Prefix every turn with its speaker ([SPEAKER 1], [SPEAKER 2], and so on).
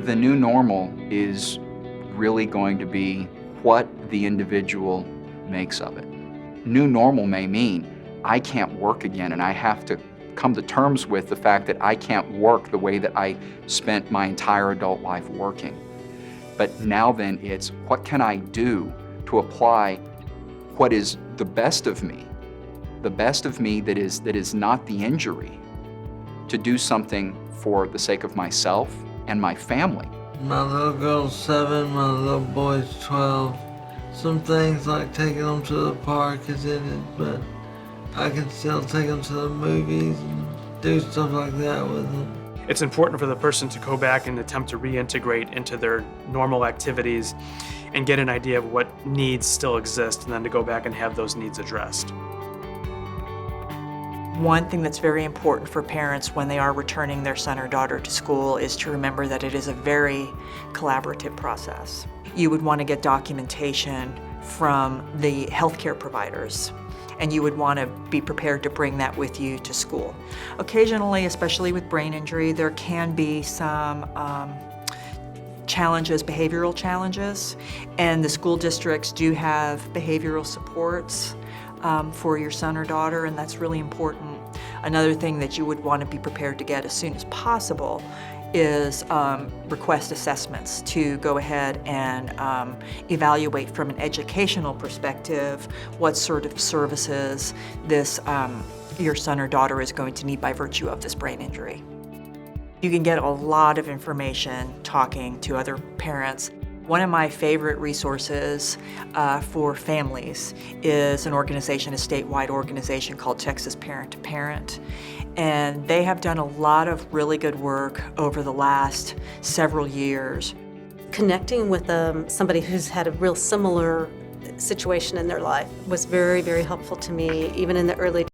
[SPEAKER 1] The new normal is really going to be what the individual makes of it. New normal may mean I can't work again and I have to come to terms with the fact that I can't work the way that I spent my entire adult life working. But now then it's what can I do to apply what is the best of me that is not the injury, to do something for the sake of myself and my family.
[SPEAKER 2] My little girl's 7, my little boy's 12. Some things like taking them to the park is in it, but I can still take them to the movies and do stuff like that with them.
[SPEAKER 3] It's important for the person to go back and attempt to reintegrate into their normal activities and get an idea of what needs still exist, and then to go back and have those needs addressed.
[SPEAKER 4] One thing that's very important for parents when they are returning their son or daughter to school is to remember that it is a very collaborative process. You would want to get documentation from the healthcare providers, and you would want to be prepared to bring that with you to school. Occasionally, especially with brain injury, there can be some challenges, behavioral challenges, and the school districts do have behavioral supports for your son or daughter, and that's really important. Another thing that you would want to be prepared to get as soon as possible is request assessments to go ahead and evaluate from an educational perspective what sort of services this your son or daughter is going to need by virtue of this brain injury. You can get a lot of information talking to other parents. One of my favorite resources for families is an organization, a statewide organization called Texas Parent to Parent. And they have done a lot of really good work over the last several years.
[SPEAKER 5] Connecting with somebody who's had a real similar situation in their life was very, very helpful to me, even in the early